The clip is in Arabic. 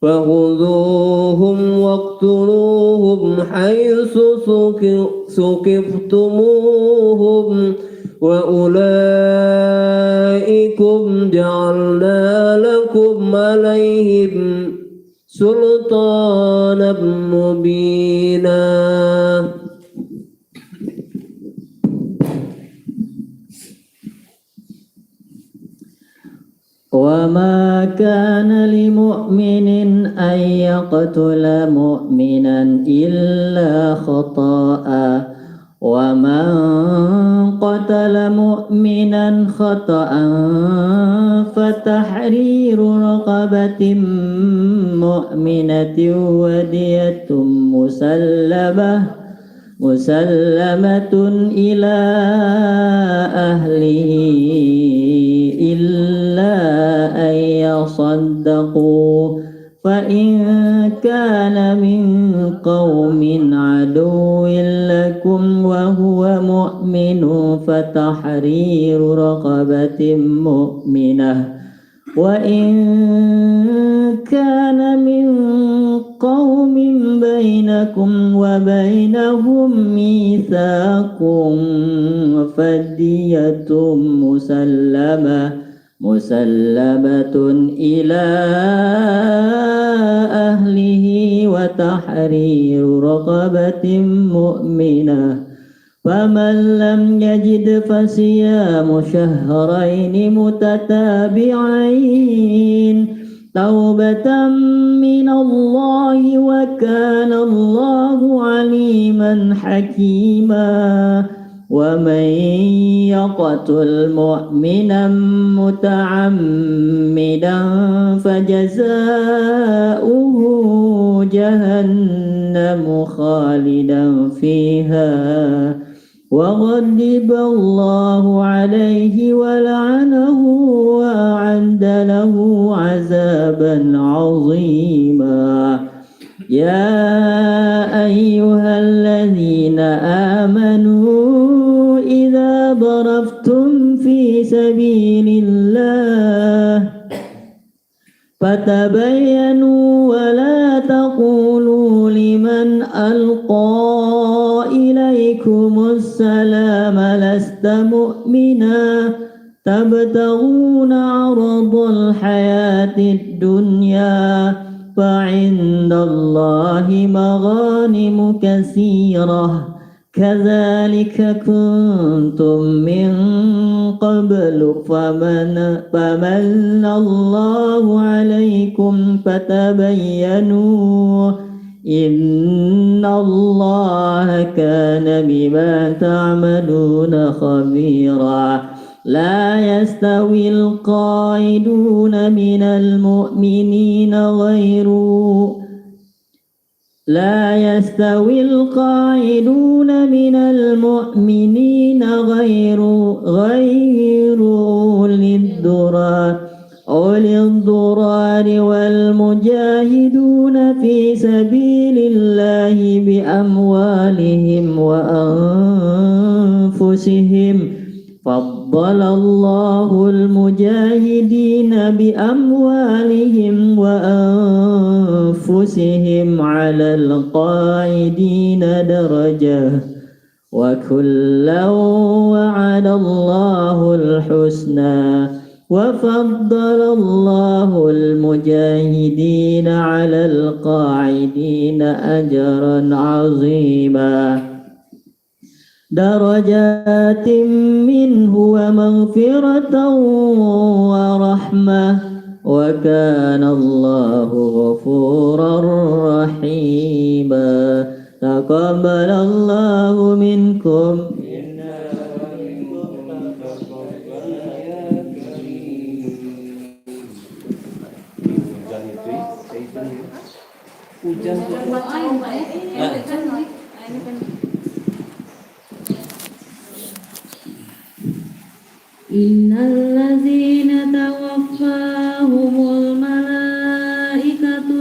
فخذوهم واقتلوهم حيث ثقفتموهم وأولئكم جعلنا لكم عليهم سلطانا مبينا. وما كان لمؤمن أن يقتل مؤمنا إلا خطأ ومن قتل مؤمنا خطأ فتحرير رقبة مؤمنة ودية مسلمة إلى أهله إلا أن يصدقوا فإن كان من قوم عدو لكم وهو مؤمن فتحرير رقبة مؤمنة وإن كان من قوم بينكم وبينهم ميثاق فدية مسلمة إلى أهله وتحرير رقبة مؤمنة فمن لم يجد فصيام شهرين متتابعين توبة من الله وكان الله عليما حكيما. ومن يقتل مؤمنا متعمدا فجزاؤه جهنم خالدا فيها وغضب الله عليه ولعنه وأعد له عذابا عظيما. يا أيها الذين آمنوا إذا ضربتم في سبيل الله فتبينوا ولا تقولوا لمن ألقى إليكم السلام لست مؤمنا تبتغون عرض الحياة الدنيا فعند الله مغانم كثيرة كذلك كنتم من قبل فمن الله عليكم فتبينوا إن الله كان بما تعملون خبيرا. لا يستوي القاعدون من المؤمنين غير أولي الضرار والمجاهدون في سبيل الله بأموالهم وأنفسهم فضل الله المجاهدين بأموالهم وأنفسهم على القاعدين درجة وكلا وعد الله الحسنى وفضل الله المجاهدين على القاعدين أجرا عظيما درجات منه ومغفرة ورحمة وكان الله غفورا رحيما. تقبل الله منكم hujan innallazina tawaffahumul malaikatu